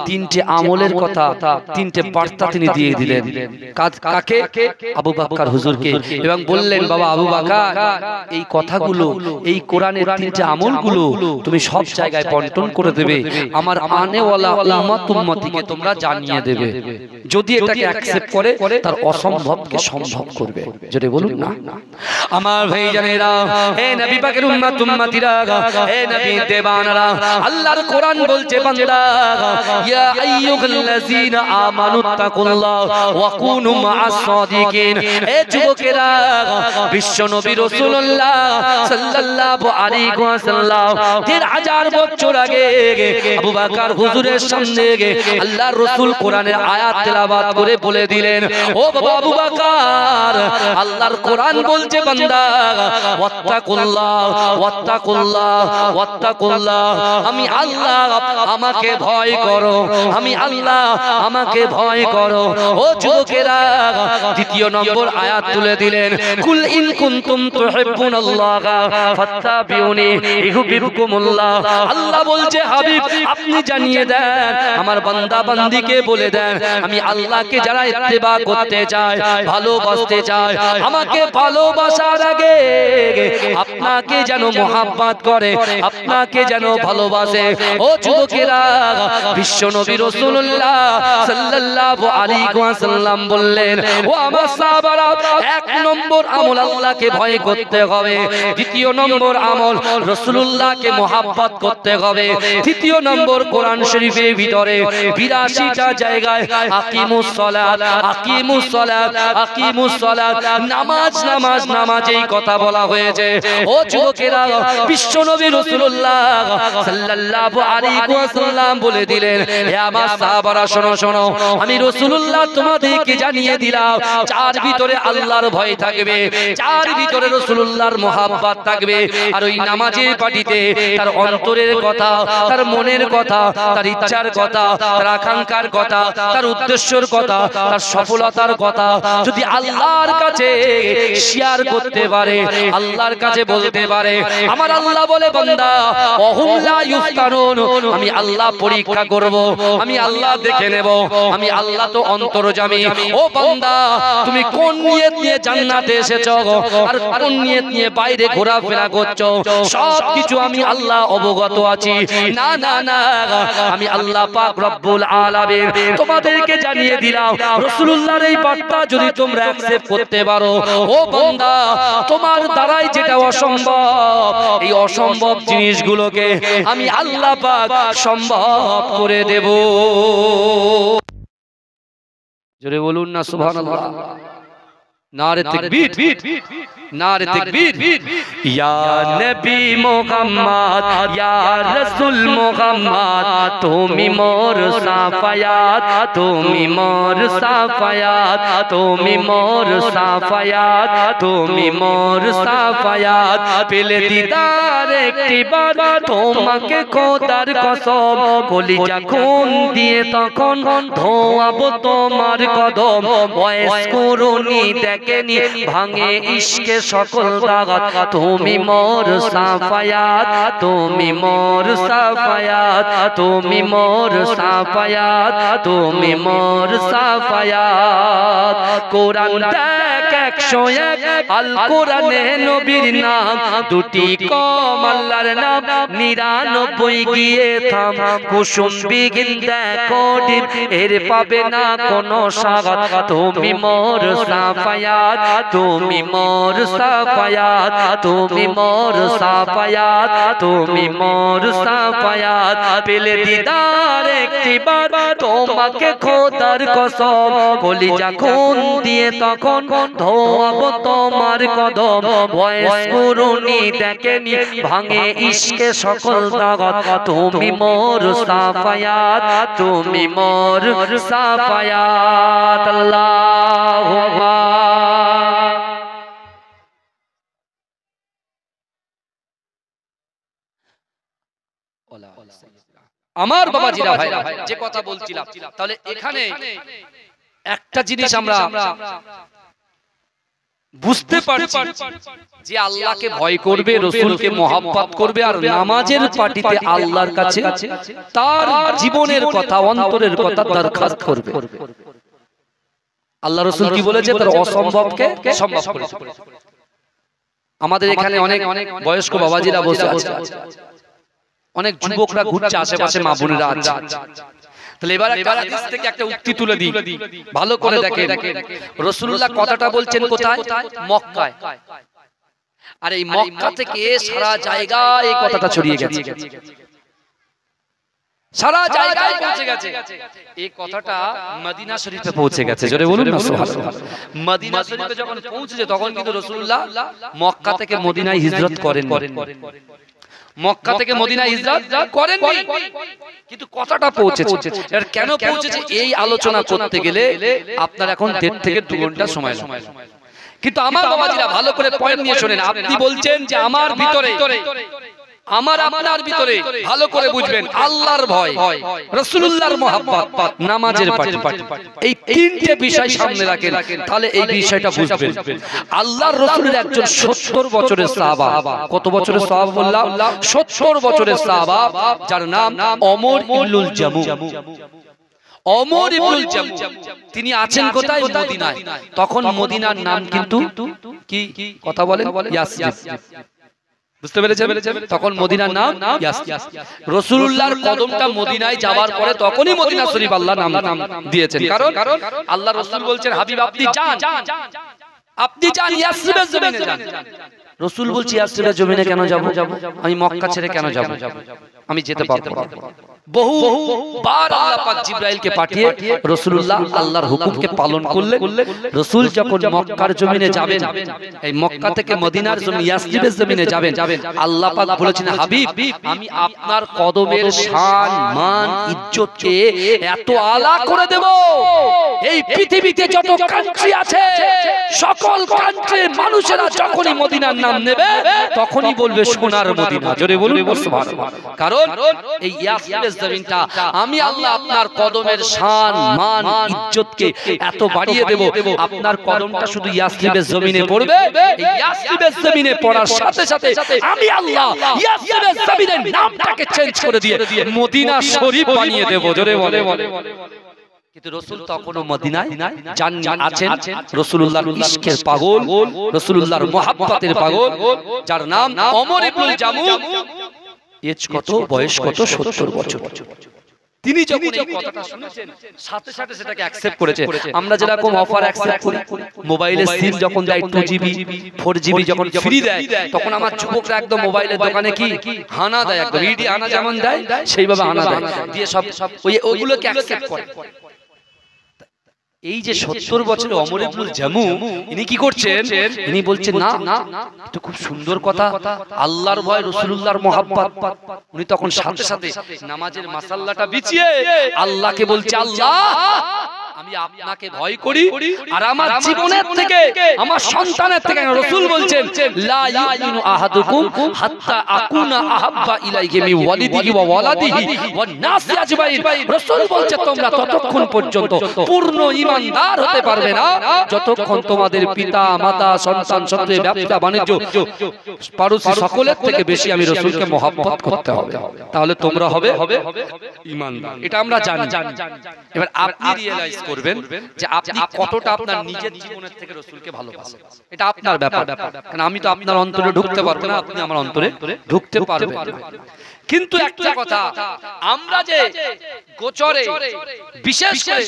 3টে আমলের কথা, 3টে বার্তা তিনি দিয়ে দিলেন। কাকে? আবু বকর হুজুরকে। এবং বললেন, বাবা আবু বকর, এই কথাগুলো, এই কোরআনের 3টে আমলগুলো তুমি সব জায়গায় বন্টন করে দেবে, আমার আনেওয়ালা উম্মতিকে তোমরা জানিয়ে দেবে। যদি এটাকে অ্যাকসেপ্ট করে তার অসম্ভবকে সম্ভব করবে। জোরে বলুন না। আমার ভাইজানেরা, হে নবী পাকের উম্মতিরা, হে নবী দেবানারা, আল্লাহর কোরআন বলছে, বান্দা ইয়া আইয়ুহাল্লাযীনা আমানুত্তাকুল্লাহ ওয়া কুনু মা'আস সাদিকিন। হে যুবকেরা, বিশ্বনবী রাসূলুল্লাহ সাল্লাল্লাহু আলাইহি ওয়াসাল্লাম 1000 বছর আগে আবু বকর হুজুরের সামনে আল্লাহর রাসূল কোরআনের আয়াত তেলাওয়াত করে বলে দিলেন, ও বাবা আবু বকর, আল্লাহর কোরআন বলছে, বান্দা ওয়াত্তাকুল্লাহ ওয়াত্তাকুল্লাহ ওয়াত্তাকুল্লাহ, আমি আল্লাহ, আমাকে ভয় করো, আমি আল্লাহ, আমাকে ভয় করো। ও যুবকেরা, দ্বিতীয় নম্বর আয়াত তুলে দিলেন, কুল ইন কুনতুম তুহিব্বুনাল্লাহ ফাত্তাবিউনি ইউহিব্বুকুমুল্লাহ। আল্লাহ বলছে, হাবিব আপনি জানিয়ে দেন, আমার বান্দা বান্দিকে বলে দেন, আমি আল্লাহকে যারা ইত্তেবা করতে চায়, ভালোবাসতে চায়, আমাকে ভালোবাসার আগে আপনাকে যেন মহব্বত করে, আপনাকে কাকে যেন ভালোবাসে। ও যুবকেরা, বিশ্ব নবী রাসূলুল্লাহ সাল্লাল্লাহু আলাইহি ওয়াসাল্লাম বললেন, ও আমার সাহাবারা, এক নম্বর আমল আল্লাহকে ভয় করতে হবে, দ্বিতীয় নম্বর আমল রাসূলুল্লাহকে মহব্বত করতে হবে, তৃতীয় নম্বর কোরআন শরীফের ভিতরে 82টা জায়গায় আকিমুস সালাত, আকিমুস সালাত, আকিমুস সালাত, নামাজ নামাজ নামাজ এই কথা বলা হয়েছে। ও যুবকেরা, বিশ্ব নবী রাসূলুল্লাহ সাল্লাল্লাহু আলাইহি ওয়াসাল্লাম বলে দিলেন, হে আমার সাহাবারা শোনো শোনো, আমি রাসূলুল্লাহ তোমাদেরকে জানিয়ে দিলাম, যার ভিতরে আল্লাহর ভয় থাকবে, যার ভিতরে রাসূলুল্লাহর মহব্বত থাকবে, আর ওই নামাজের পাটিতে তার অন্তরের কথা, তার মনের কথা, তার ইচ্ছার কথা, তার আকাঙ্ক্ষার কথা, তার উদ্দেশ্যের কথা, তার সফলতার কথা যদি আল্লাহর কাছে শেয়ার করতে পারে, আল্লাহর কাছে বলতে পারে, আমার আল্লাহ বলে, বান্দা ওহুম লা ইফতানুন, আমি আল্লাহ পরীক্ষা করব, আমি আল্লাহ দেখে নেব, আমি আল্লাহ তো অন্তর্যামী। ও বান্দা, তুমি কোন নিয়ত নিয়ে জান্নাতে এসেছো আর কোন নিয়ত নিয়ে বাইরে ঘোরাফেরা করছো, সব কিছু আমি আল্লাহ অবগত আছি। না না না, আমি আল্লাহ পাক রব্বুল আলামিন তোমাদেরকে জানিয়ে দিলাম, রাসূলুল্লাহর এই বার্তা যদি তোমরা অ্যাকসেপ্ট করতে পারো, ও বান্দা, তোমার দ্বারাই যেটা অসম্ভব, এই অসম্ভব জিনিসগুলোকে আমি আল্লাহ পাক সম্ভব করে দেব। জোরে বলুন না সুবহানাল্লাহ। নারে তাকবীর, নারে তাকবীর। ইয়া নবী মুহাম্মদ, ইয়া রাসূল মুহাম্মদ, তুমি মোর সাফায়াত, তুমি মোর সাফায়াত, তুমি মোর সাফায়াত, তুমি মোর সাফায়াত। পেলে দিদার একটিবার তোমাকে খোদার কসম, কলিজা খুন দিয়ে তখন ধোয়াবো তোমার কদম। বয়স করুনি দেখেনি ভাঙে ইশকে সকল দাগাত, তুমি মোর সাফায়াত, তুমি মোর সাফায়াত, তুমি মোর সাফায়াত, তুমি মোর সাফায়াত। কোরআন দেখ 101, আল কোরআনে নবীর নাম দুটি কম, আল্লাহর নাম 99 গিয়ে থাম। কুসুম বিগিন দেখো ডিম, এর পাবে না কোনো স্বাগত। তুমি মোর সাফায়াত, তুমি মোর সাফায়াত, তুমি মোর সাফায়াত, তুমি মোর সাফায়াত। পেলে দিদার একটিবার তোমাকে খোদার কসম, কলিজা খুন দিয়ে তখন ধোয়াবো তোমার কদম। বয়স করুনি দেখেনি ভাঙে ইশকে সকল দাগত, তুমি মোর সাফায়াত, তুমি মোর সাফায়াত। আল্লাহুম্মা আমার বাবাজিরা ভাই, যে কথা বলছিলাম, তাহলে এখানে একটা জিনিস আমরা বুঝতে পারছি যে আল্লাহকে ভয় করবে, রাসূলকে মহব্বত করবে, আর নামাজের পাটিতে আল্লাহর কাছে তার জীবনের কথা, অন্তরের কথা দরখাস্ত করবে। আল্লাহ রাসূল কি বলেছে? তার অসম্ভবকে সম্ভব করে। আমাদের এখানে অনেক বয়স্ক বাবাজিরা বসে আছে, অনেক যুবকরা ঘুরছে আশেপাশে, মা বোনেরা আছে। তাহলে এবার একটা হাদিস থেকে একটা উক্তি তুলে দিই, ভালো করে দেখেন। রাসূলুল্লাহ কথাটা বলছেন কোথায়? মক্কায়। আর এই মক্কা থেকে সারা জায়গায় এই কথাটা ছড়িয়ে গেছে, সারা জায়গায় পৌঁছে গেছে। এই কথাটা মদিনা শরীফে পৌঁছে গেছে। জোরে বলুন না সুবহানাল্লাহ। মদিনা শরীফে যখন পৌঁছেছে তখন কিন্তু রাসূলুল্লাহ মক্কা থেকে মদিনায় হিজরত করেন, মক্কা থেকে মদিনায় হিজরত করেননি, কিন্তু কথাটা পৌঁছেছে। আর কেন পৌঁছেছে এই আলোচনা করতে গেলে আপনার এখন 1.5 থেকে 2 ঘন্টা সময় লাগবে। কিন্তু আমার বাবাজিরা ভালো করে পয়েন্ট নিয়ে শুনেন। আপনি বলছেন যে আমার ভিতরে, আমার আপনার ভিতরে, ভালো করে বুঝবেন, আল্লাহর ভয়, রাসূলুল্লাহর মহব্বত, নামাজের পাটি, এই তিনটে বিষয় সামনে রাখেন, তাহলে এই বিষয়টা বুঝবেন। আল্লাহর রাসূলের একজন 70 বছরের সাহাবা, কত বছরের সাহাবা বললাম? 70 বছরের সাহাবা, যার নাম ওমর ইবনুল জামু। ওমর ইবনুল জামু তিনি আছেন কোথায়? মদিনায়। তখন মদিনার নাম কিন্তু কি কথা বলেন? ইয়াসরিব। বুঝতে পেরেছেন? তখন মদিনার নাম ইয়াসরিব। রাসূলুল্লাহর কদমটা মদিনায় যাওয়ার পরে তখনই মদিনা শরীফ আল্লাহ নাম দিয়েছেন। কারণ আল্লাহ রাসূল বলছেন, হাবিব আপনি যান, আপনি যান ইয়াসরিবের জমিনে যান। রাসূল বলছে, ইয়াসরিবের জমিনে কেন যাব? আমি মক্কা ছেড়ে কেন যাব? আমি যেতে পারবো না। বহু বার আল্লাহ পাক জিবরাইলকে পাঠিয়ে রাসূলুল্লাহ আল্লাহর হুকুমকে পালন করলেন। রাসূল যখন মক্কার জমিনে যাবেন, এই মক্কা থেকে মদিনার জমিনে ইয়াসরিবের জমিনে যাবেন, আল্লাহ পাক বলেছেন, হাবিব আমি আপনার কদমের শান মান ইজ্জতকে এত আলা করে দেব, এই পৃথিবীতে যত কান্ট্রি আছে সকল কান্ট্রির মানুষেরা যখনই মদিনার নাম নেবে তখনই বলবে সোনার মদিনা। জোরে বলুন সুবহানাল্লাহ। কারণ এই ইয়াসরিবের জমিনটা আমি আল্লাহ আপনার কদমের শান মান ইজ্জতকে এত বাড়িয়ে দেব, আপনার কদমটা শুধু ইয়াসরিবের জমিনে পড়বে, এই ইয়াসরিবের জমিনে পড়ার সাথে সাথে আমি আল্লাহ ইয়াসরিবের জমিনের নামটাকে চেঞ্জ করে দিয়ে মদিনা শরীফ বানিয়ে দেব। জোরে বলে। কিন্তু রাসূল তখনও মদিনায় আছেন। রাসূলুল্লাহর ইশকের পাগল, রাসূলুল্লাহর মুহাব্বতের পাগল, যার নাম ওমর ইবনুল জামু, এজ কত, বয়স কত, 70 বছর। তিনি যখন এই কথাটা শুনেছেন সাথে সাথে সেটাকে অ্যাকসেপ্ট করেছে। আমরা যেরকম অফার অ্যাকসেপ্ট করি, মোবাইলের সিম যখন দেয় 2GB 4GB যখন ফ্রি দেয়, তখন আমার যুবকরা একদম মোবাইলের দোকানে কি হানা দেয়, একদম ইডি হানা যেমন দেয় সেইভাবে হানা দেয়, দিয়ে সব ওইগুলোকে অ্যাকসেপ্ট করে। এই যে 70 বছরের ওমর ইবনুল জামু, ইনি কি করছেন? ইনি বলছেন, না এটা খুব সুন্দর কথা, আল্লাহর ভয়, রাসূলুল্লাহর মুহাব্বত। উনি তখন সাথে সাথে নামাজের মাসাল্লাটা বিছিয়ে আল্লাহকে বলছে, আল্লাহ আমি আপনাকে ভয় করি, আর আমার জীবনের থেকে, আমার সন্তানের থেকে, রাসূল বলছেন, লা ইউমিনু আহাদুকুম হাত্তা আকুনা আহাব্বা ইলাইহি মিন ওয়ালিদিহি ওয়া ওয়ালাদিহি ওয়ান নাসি আজমাইন। রাসূল বলছে, তোমরা ততক্ষণ পর্যন্ত পূর্ণ ঈমানদার হতে পারবে না যতক্ষণ তোমাদের পিতা মাতা সন্তান সন্তান ব্যবসা বাণিজ্য পারস্য সকলের থেকে বেশি আমি রাসূলকে মহব্বত করতে হবে, তাহলে তোমরা হবে ঈমানদার। এটা আমরা জানি। এবার আপনি রিয়ালাইজ করবেন যে আপনি কতটা আপনার নিজের জীবনের থেকে রাসূলকে ভালোবাসেন। এটা আপনার ব্যাপার, কারণ আমি তো আপনার অন্তরে ঢুকতে পারবো না, আপনি আমার অন্তরে ঢুকতে পারবেন। কিন্তু একটা কথা, আমরা যে গোচরে, বিশেষ করে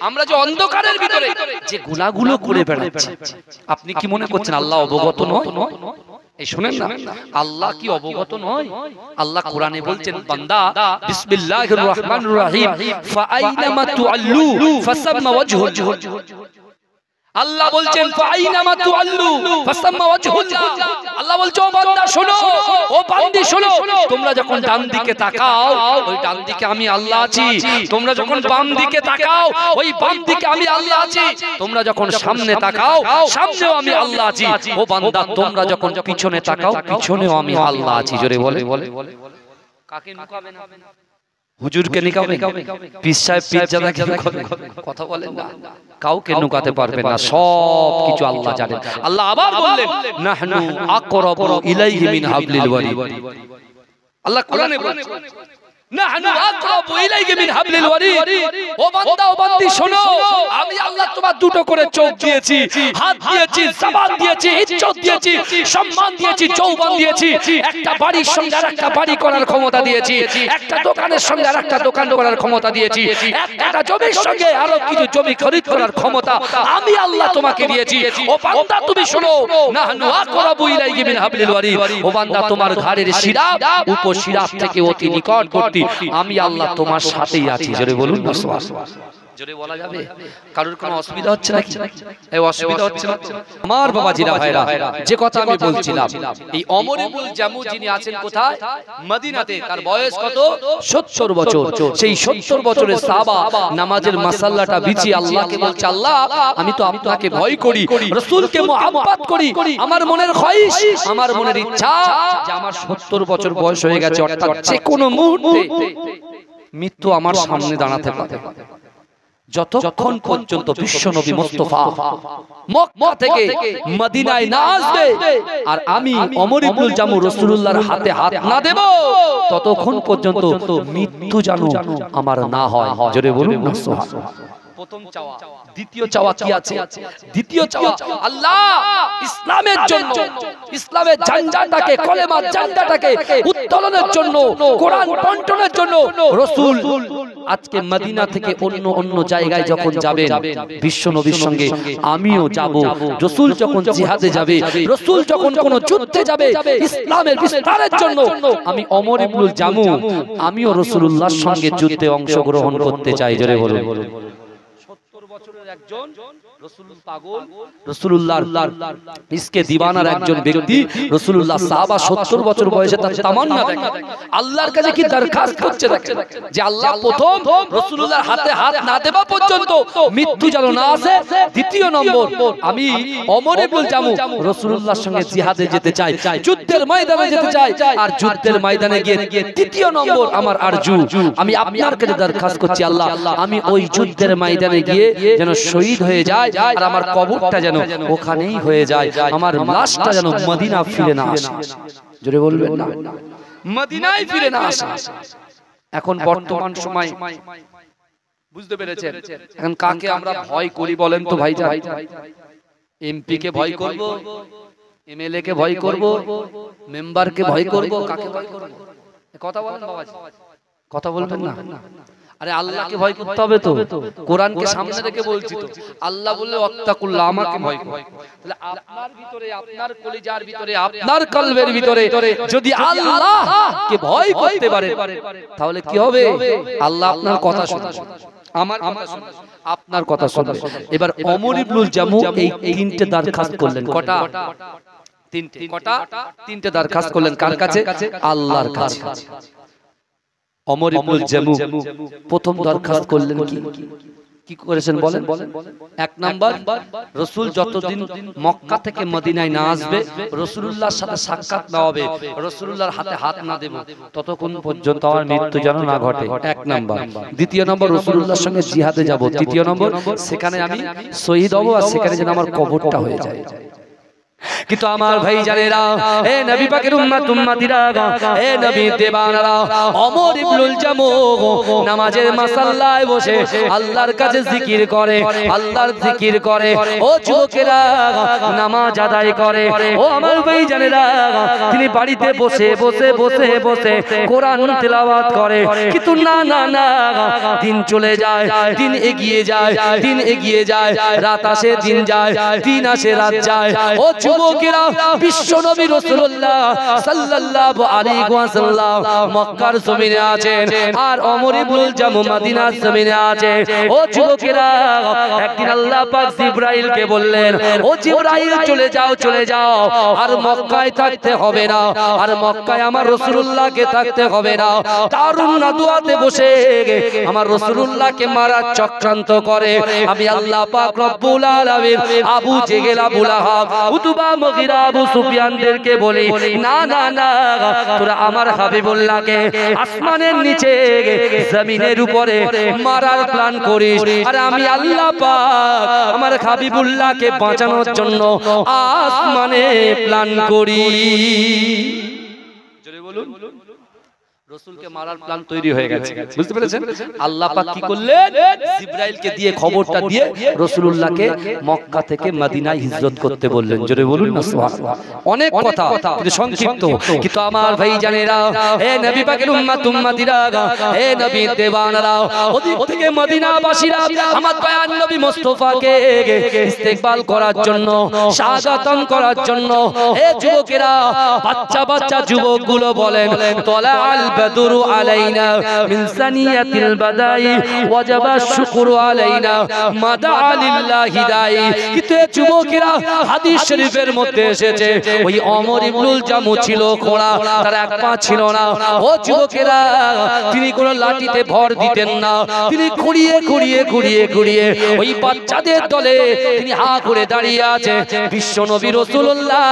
আমরা যে অন্ধকারের ভিতরে যে গুনাহগুলো করে বেড়াচ্ছি, আপনি কি মনে করছেন আল্লাহ অবগত নয়? এই শুনেন না, আল্লাহ কি অবগত নয়? আল্লাহ কোরআনে বলছেন, বান্দা বিসমিল্লাহির রহমানির রহিম ফাআইনামা তুআল্লু ফাসাম্মা ওয়াজহু। আল্লাহ বলছেন ফাআইনামা তুআল্লু ফাসাম্মা ওয়াজহুল্লাহ। আল্লাহ বলছে, ও বান্দা শোনো, ও বান্দি শোনো, তোমরা যখন ডান দিকে তাকাও ওই ডান দিকে আমি আল্লাহ আছি, তোমরা যখন বাম দিকে তাকাও ওই বাম দিকে আমি আল্লাহ আছি, তোমরা যখন সামনে তাকাও সামনেও আমি আল্লাহ আছি। ও বান্দা তোমরা যখন পিছনে তাকাও পিছনেও আমি আল্লাহ আছি। জোরে বলে। কাকে নুকাবে না? হুজুরকে নিকাবে, পীর সাহেব পীরজাদা কথা বলেন না, কাউকে নুকাতে পারবে না, সব কিছু আল্লাহ জানেন। আল্লাহ আবার বললেন, নাহনু আকরাবু ইলাইহি মিন হাবলিল ওয়ারিদ। আল্লাহ কোরআনে বলেছেন, নাহনু আকরাবু ইলাইহি মিন হাবলিল ওয়ারিদ। ও বান্দা, ও বান্দি শোনো, আমি আল্লাহ তোমার দুটো করে চোখ দিয়েছি, হাত দিয়েছি, জবান দিয়েছি, ইজ্জত দিয়েছি, সম্মান দিয়েছি, যৌবন দিয়েছি, একটা বাড়ির সঙ্গে আরেকটা বাড়ি করার ক্ষমতা দিয়েছি, একটা দোকানের সঙ্গে আরেকটা দোকান করার ক্ষমতা দিয়েছি, একটা জমির সঙ্গে আরো কিছু জমি খরিদ করার ক্ষমতা আমি আল্লাহ তোমাকে দিয়েছি। ও বান্দা তুমি শোনো, নাহনু আকরাবু ইলাইহি মিন হাবলিল ওয়ারিদ। ও বান্দা তোমার ঘাড়ের শিরা উপশিরা থেকে অতি নিকটবর্তী আমি আল্লাহ তোমার সাথেই আছি। জোরে বলুন না সুবহানাল্লাহ। জোরে বলা যাবে? কারোর কোনো অসুবিধা হচ্ছে নাকি? এই অসুবিধা হচ্ছে না? আমার বাবাজিরা ভাইরা, যে কথা আমি বলছিলাম, এই ওমর ইবনুল জামু যিনি আছেন কোথায়? মদিনাতে। তার বয়স কত? 70 বছর। সেই 70 বছরের সাহাবা নামাজের মাসাল্লাটা বিছিয়ে আল্লাহকে বলছে, আল্লাহ আমি তো আপনাকে ভয় করি, রাসূলকে মুহাব্বত করি, আমার মনের খয়েশ, আমার মনের ইচ্ছা যে আমার 70 বছর বয়স হয়ে গেছে, অর্থাৎ যে কোনো মুহূর্তে মৃত্যু আমার সামনে দাঁড়াতে পারে। যতক্ষণ পর্যন্ত বিশ্বনবী মুস্তাফা মক্কা থেকে মদিনায় না আসবে আর আমি ওমর ইবনুল জামু রাসূলুল্লাহর হাতে হাত না দেব, ততক্ষণ পর্যন্ত মৃত্যু যেন আমার না হয়। জোরে বলুন না সুবহানাল্লাহ। প্রথম চাওয়া। দ্বিতীয় চাওয়া কি আছে? দ্বিতীয় চাওয়া আল্লাহ ইসলামের জন্য, ইসলামের ঝান্ডাটাকে, কলেমার ঝান্ডাটাকে উত্তোলনের জন্য, কোরআন বন্টনের জন্য রাসূল আজকে মদিনা থেকে অন্য জায়গায় যখন যাবেন, বিশ্ব নবীর সঙ্গে আমিও যাব। রাসূল যখন জিহাদে যাবে, রাসূল যখন কোন যুদ্ধে যাবে ইসলামের বিস্তারের জন্য, আমি ওমর ইবনুল জামু আমিও রাসূলুল্লাহর সঙ্গে যুদ্ধে অংশগ্রহণ করতে চাই। জোরে বলুন। 70 বছরের একজন রাসূল পাগল, রাসূলুল্লাহর ইসকে দিওয়ানার একজন ব্যক্তি, রাসূলুল্লাহ সাহাবা 70 বছর বয়সে তার তামান্না দেখেন, আল্লাহর কাছে কি দরখাস্ত করছে দেখেন যে আল্লাহ প্রথম রাসূলুল্লাহর হাতে হাত না দেওয়া পর্যন্ত মৃত্যু যেন না আসে। দ্বিতীয় নম্বর আমি ওমর ইবনুল জামু রাসূলুল্লাহর সঙ্গে জিহাদে যেতে চাই, যুদ্ধের ময়দানে যেতে চাই। আর যুদ্ধের ময়দানে গিয়ে তৃতীয় নম্বর আমার আরজু, আমি আপনার কাছে দরখাস্ত করছি আল্লাহ আমি ওই যুদ্ধের ময়দানে গিয়ে যেন শহীদ হয়ে যায়, আর আমার কবরটা যেন ওখানেই হয়ে যায়, আমার লাশটা যেন মদিনা ফিরে না আসে। জোরে বলবেন না, মদিনায় ফিরে না আসে। এখন বর্তমান সময় বুঝতে পেরেছেন, এখন কাকে আমরা ভয় করি বলেন তো ভাইজান? এমপি কে ভয় করব, এমএলএ কে ভয় করব, মেম্বার কে ভয় করব, কাকে ভয় করব? কথা বলেন বাবাজি, কথা বলবেন না। আরে আল্লাহকে ভয় করতে হবে তো, কোরআনকে সামনে রেখে বলছি তো। আল্লাহ বললে ওয়াত্তাকুল্লাহ, আমাকে ভয় করো। তাহলে আপনার ভিতরে, আপনার কলিজার ভিতরে, আপনার কলবের ভিতরে যদি আল্লাহকে ভয় করতে পারে তাহলে কি হবে? আল্লাহ আপনার কথা শুনবে, আমার কথা শুনবে, আপনার কথা শুনবে। এবার ওমর ইবনুল জামু এই তিনটে দরখাস্ত করলেন। কটা? তিনটে। কটা? তিনটে দরখাস্ত করলেন। কার কাছে? আল্লাহর কাছে। ওমর ইবনুল জামু প্রথম দরখাস্ত করলেন কি করেছেন বলেন? এক নাম্বার, রাসূল যতদিন মক্কা থেকে মদিনায় না আসবে, রাসূলুল্লাহর সাথে সাক্ষাৎ না হবে, রাসূলুল্লাহর হাতে হাত না দেব, ততক্ষণ পর্যন্ত আমার মৃত্যু যেন না ঘটে। এক নাম্বার। দ্বিতীয় নম্বর, রাসূলুল্লাহর সঙ্গে জিহাদে যাব। তৃতীয় নম্বর, সেখানে আমি শহীদ হব, আর সেখানে যেন আমার কবরটা হয়ে যায়। কিন্তু আমার ভাই জানেরা, এ নবী পাকের উম্মত উম্মতিরা, এ নবী দেবানারা, ওমর ইবনুল জামু নামাজের মাসাল্লায় বসে আল্লাহর কাছে জিকির করে, আল্লাহর জিকির করে। ও যুবকেরা, নামাজ আদায় করে। ও আমার ভাই জানেরা, তিনি বাড়িতে বসে বসে বসে বসে কোরআন তেলাওয়াত করে। কিন্তু না না না, দিন চলে যায়, দিন এগিয়ে যায়, দিন এগিয়ে যায়, রাত আসে দিন যায়, দিন আসে রাত যায়। ও যুবকেরা, বিশ্ব নবী রাসূলুল্লাহ সাল্লাল্লাহু আলাইহি ওয়াসাল্লাম মক্কার জমিনে আছেন, আর ওমর ইবনুল জামু মদিনার জমিনে আছে। ও যুবকেরা, একদিন আল্লাহ পাক জিবরাইলকে বললেন, ও জিবরাইল চলে যাও, চলে যাও, আর মক্কায় থাকতে হবে না, আর মক্কায় আমার রাসূলুল্লাহকে থাকতে হবে না। দারুন নাদুয়াতে বসে আমার রাসূলুল্লাহকে মারার চক্রান্ত করে। আমি আল্লাহ পাক রব্বুল আলামিন আবু জেহেল, আবু লাহাব, উতবা, মুগীরা, আবু সুফিয়ানদেরকে বলি, না না না, তোরা আমার হাবিবুল্লাহকে আসমানের নিচে জমিনের উপরে মারার প্ল্যান করিস, আর আমি আল্লাহ পাক আমার হাবিবুল্লাহকে বাঁচানোর জন্য আসমানে প্ল্যান করি। জোরে বলুন। রাসূলকে মারার প্ল্যান তৈরি হয়ে গেছে, বুঝতে পেরেছেন? আল্লাহ পাক কি করলেন? জিবরাইলকে দিয়ে খবরটা দিয়ে রাসূলুল্লাহকে মক্কা থেকে মদিনায় হিজরত করতে বললেন। জোরে বলুন না সুবহানাল্লাহ। অনেক কথা কিন্তু সংক্ষিপ্ত। কিন্তু আমার ভাই জানেরা, হে নবী পাকের উম্মত উম্মতিরা, হে নবী দেওয়ানারা, ওদিক থেকে মদিনাবাসীরা আমার দয়ার নবী মুস্তাফাকে ইস্তেকবাল করার জন্য, স্বাগতম করার জন্য, হে যুবকেরা, বাচ্চা বাচ্চা যুবকগুলো বলেন, তলাল বদরু আলাইনা মিন সানিয়াতিল বাদাই ওয়াজাবা শুকরু আলাইনা মাদা লিল্লাহি দাই। কিন্তু যুবকেরা, হাদিস শরীফের মধ্যে এসেছে ওই ওমর ইবনুল জামু ছিল খোঁড়া, তার এক পা ছিল না। ও যুবকেরা, তিনি কোন লাঠিতে ভর দিতেন না, তিনি খুঁড়িয়ে খুঁড়িয়ে খুঁড়িয়ে খুঁড়িয়ে ওই বাচ্চাদের দলে তিনি হা করে দাঁড়িয়ে আছে। বিশ্ব নবী রাসূলুল্লাহ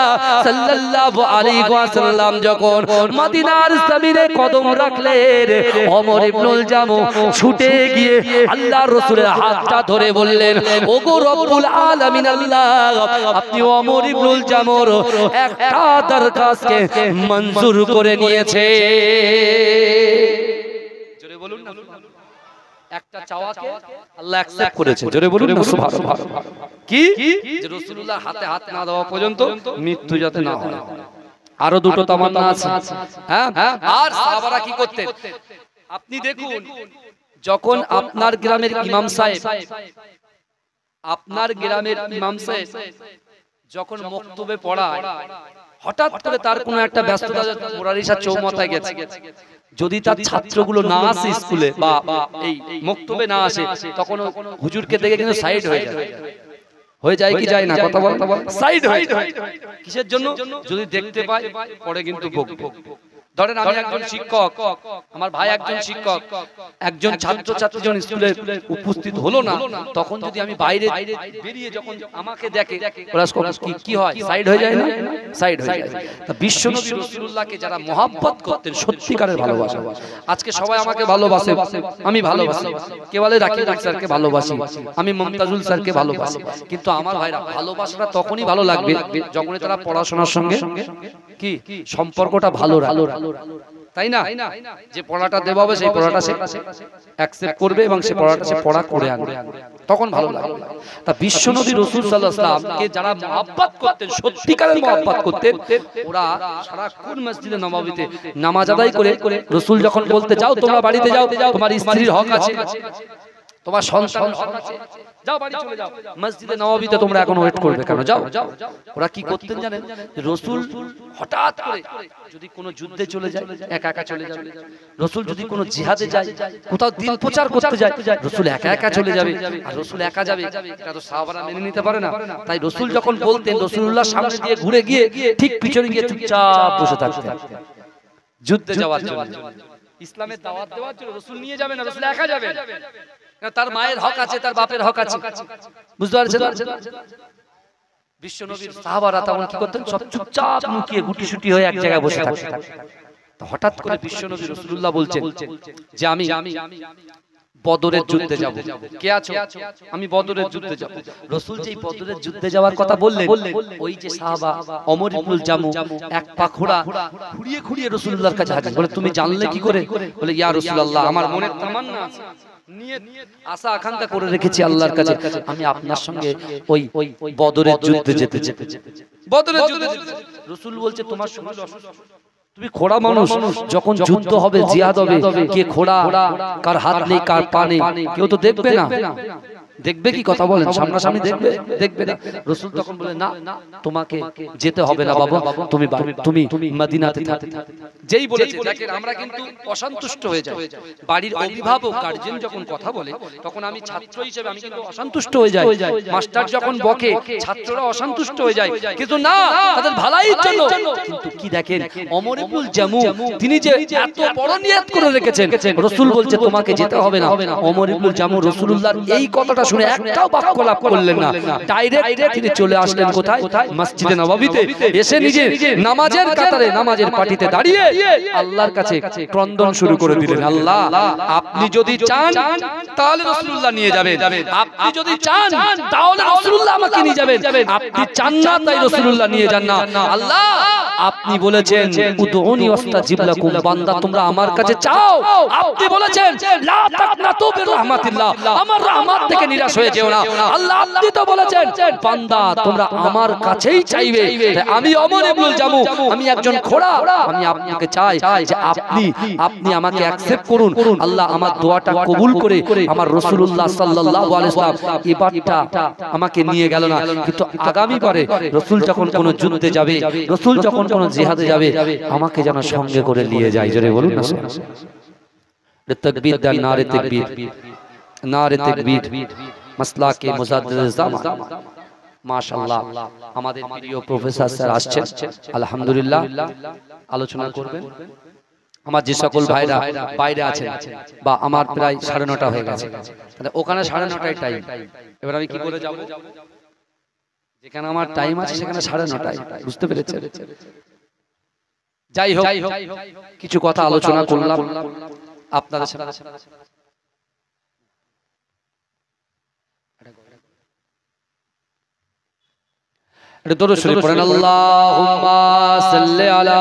সাল্লাল্লাহু আলাইহি ওয়াসাল্লাম যখন মদিনার জমিনে কদম রাখলেন, ওমর ইবনুল জামু ছুটে গিয়ে আল্লাহর রাসূলের হাতটা ধরে বললেন, ওগো রব্বুল আলামিন আল্লাহ, আপনি ওমর ইবনুল জামুর একটা দরখাস্তকে মঞ্জুর করে নিয়েছে। জোরে বলুন না। একটা চাওয়াকে আল্লাহ অ্যাকসেপ্ট করেছে, জোরে বলুন না সুবহানাল্লাহ। কি যে রাসূলুল্লাহর হাতে হাত না দেওয়া পর্যন্ত মৃত্যু যাতে না হয়। আরো দুটো তামান্না আছে, হ্যাঁ। আর সাহাবারা কি করতেন আপনি দেখুন, যখন আপনার গ্রামের ইমাম সাহেব, আপনার গ্রামের ইমাম সাহেব যখন মক্তবে পড়ায়, হঠাৎ করে তার কোনো একটা ব্যস্ততা, মুরারিশা চৌমাথায় গেছে, যদি তার ছাত্রগুলো না আসে স্কুলে বা এই মক্তবে না আসে, তখন হুজুরকে দেখে কিন্তু সাইড হয়ে যায়। হয়ে যায় কি যায় না, কথা বল, সাইড হয়ে যায়। কিসের জন্য? যদি দেখতে পায় পরে কিন্তু বকবে। ধরেন আমি একজন শিক্ষক, আমার ভাই একজন শিক্ষক, একজন ছাত্র ছাত্রী যখন স্কুলে উপস্থিত হলো না, তখন যদি আমি বাইরে বেরিয়ে যখন আমাকে দেখে, ওরা কি হয়, সাইড হয়ে যায় না, সাইড হয়ে যায়। তা বিশ্বনবী রাসূলুল্লাহকে যারা মহব্বত করতেন, সত্যিকারের ভালোবাসা, আজকে সবাই আমাকে ভালোবাসে, আমি ভালোবাসি, কে বলে রাকিব স্যারকে ভালোবাসি, আমি মমতাজুল স্যারকে ভালোবাসি, কিন্তু আমার ভাইরা ভালোবাসাটা তখনই ভালো লাগবে যখনই তারা পড়াশোনার সঙ্গে কি সম্পর্কটা ভালো রাখে, তাই না? যে পড়াটা দেওয়া হবে সেই পড়াটা সে অ্যাকসেপ্ট করবে এবং সে পড়াটা সে পড়া করে আনবে, তখন ভালো লাগবে। তা বিশ্বনবী রাসূল সাল্লাল্লাহু আলাইহি ওয়াসাল্লামকে যারা মহব্বত করতেন, সত্যিকারের মহব্বত করতেন, ওরা সারাক্ষণ মসজিদে নববীতে নামাজ আদায় করে রাসূল যখন বলতে যাও তোমরা বাড়িতে যাও, তোমার স্ত্রীর হক আছে, তোমার সন্তান হক আছে, যাও বাড়ি চলে যাও, মসজিদে নববীতে তোমরা এখন ওয়েট করবে কেন, যাও। ওরা কি করতেন জানেন? রাসূল হঠাৎ করে যদি কোনো যুদ্ধে চলে যায়, একা একা চলে যাবে। রাসূল যদি কোনো জিহাদে যায়, কোথাও দিন প্রচার করতে যায়, রাসূল একা একা চলে যাবে। আর রাসূল একা যাবে, এটা তো সাহাবারা মেনে নিতে পারে না। তাই রাসূল যখন বলতেন, রাসূলুল্লাহ সামনে দিয়ে ঘুরে গিয়ে ঠিক পিছনে গিয়ে চুপচাপ বসে থাকতেন যুদ্ধে যাওয়ার জন্য। ইসলামের দাওয়াত দেওয়ার জন্য রাসূল নিয়ে যাবে না, রাসূল একা যাবে। তার মায়ের হক আছে, তার বাপের হক আছে, বুঝতে পারছেন? বিশ্বনবীর সাহাবারা তখন কি করতেন? সব চুপচাপ লুকিয়ে গুটিসুটি হয়ে এক জায়গায় বসে থাকতেন। তো হঠাৎ করে বিশ্বনবী রাসূলুল্লাহ বলছেন যে আমি বদরের যুদ্ধে যাব। কে আছো? আমি বদরের যুদ্ধে যাব। রাসূল যেই বদরের যুদ্ধে যাওয়ার কথা বললেন, ওই যে সাহাবা ওমর ইবনুল জামু এক পা ঘোড়া ঘুরিয়ে ঘুরিয়ে রাসূলুল্লাহর কাছে হাজির। বলে তুমি জানলে কি করে? বলে ইয়া রাসূলুল্লাহ, আমার মনে তামান্না আছে, নিয়ত আশা আকাঙ্ক্ষা করে রেখেছি আল্লাহর কাছে, আমি আপনার সঙ্গে ওই বদরের যুদ্ধে যেতে যেতে বদরের যুদ্ধে। রাসূল বলছে তোমার শরীর অসুস্থ, তুমি খোড়া মানুষ, যখন যুদ্ধ হবে, জিহাদ হবে, কে খোড়া, কার হাত নেই, কার পা নেই, কেউ তো দেখবে না। দেখবে কি, কথা বলেন, সামনাসামনি দেখবে? দেখবে না। রাসূল তখন বলে না, তোমাকে যেতে হবে না বাবা, তুমি মদিনাতে থাকো। যেই বলেছে, দেখেন আমরা কিন্তু অসন্তুষ্ট হয়ে যাই। বাড়ির অভিভাবক গার্জিয়ান যখন কথা বলে, তখন আমি ছাত্র হিসেবে আমি কিন্তু অসন্তুষ্ট হয়ে যাই। মাস্টার যখন বকে, ছাত্ররা অসন্তুষ্ট হয়ে যায়, কিন্তু না, তাদের ভালোর জন্য। কিন্তু কি দেখেন, ওমর ইবনুল জামু তিনি যে এত বড় নিয়ত করে রেখেছেন, রাসূল বলছে তোমাকে যেতে হবে না। ওমর ইবনুল জামু রাসূলুল্লাহর এই কথাটা শুনে একটাও বাক্য লাভ করলেন না, ডাইরেক্ট তিনি চলে আসলেন কোথায়? মসজিদে নববীতে। এসে নিজে নামাজের কাতারে, নামাজের পাটিতে দাঁড়িয়ে আল্লাহর কাছে ক্রন্দন শুরু করে দিলেন, আল্লাহ আপনি যদি চান তাহলে রাসূলুল্লাহ নিয়ে যাবেন, আপনি যদি চান তাহলে রাসূলুল্লাহ আমাকে নিয়ে যাবেন, আপনি চান না তাই রাসূলুল্লাহ নিয়ে যান না। আল্লাহ আপনি বলেছেন উদউনি ওয়াস্তাজিব লাকুম, বান্দা তোমরা আমার কাছে চাও, আপনি বলেছেন লা তাকনাতু বিরহমাতিল্লাহ, আমার রহমত থেকে নিরাশ হয়ে যেও না। আল্লাহ আপনি তো বলেছেন বান্দা তোমরা আমার কাছেই চাইবে। আমি ওমর ইবনুল জামু, আমি একজন খোড়া, আমি আপনাকে চাই যে আপনি আমাকে অ্যাকসেপ্ট করুন। আল্লাহ আমার দোয়াটা কবুল করে আমার রাসূলুল্লাহ সাল্লাল্লাহু আলাইহি ওয়াসাল্লাম এবারটা আমাকে নিয়ে গেল না, কিন্তু আগামী বারে রাসূল যখন কোন যুদ্ধে যাবে, রাসূল যখন কোন জিহাদে যাবে, আমাকে যেন সঙ্গে করে নিয়ে যায়। জোরে বলুন না তাকবীর, দান নারে তাকবীর, নারে তাকবীর, মাসলাকে মুজাদ্দিদ জামান। মাশাআল্লাহ, আমাদের প্রিয় প্রফেসর স্যার আসছেন, আলহামদুলিল্লাহ আলোচনা করবেন। আমার যে সকল ভাইরা বাইরে আছেন, বা আমার প্রায় 9:30 হয়ে গেছে, তাহলে ওখানে 9:30টায় টাইম, এবার আমি কি করে যাব? যেখানে আমার টাইম আছে সেখানে 9:30টায়, বুঝতে পেরেছেন? যাই হোক, কিছু কথা আলোচনা করলাম আপনাদের সাথে। এটা দরুদ শরীফ পড়েন, আল্লাহুম্মা সাল্লি আলা।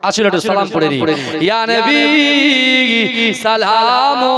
আসলে একটু সালাম পড়ে নি ইয়া নবী সালামো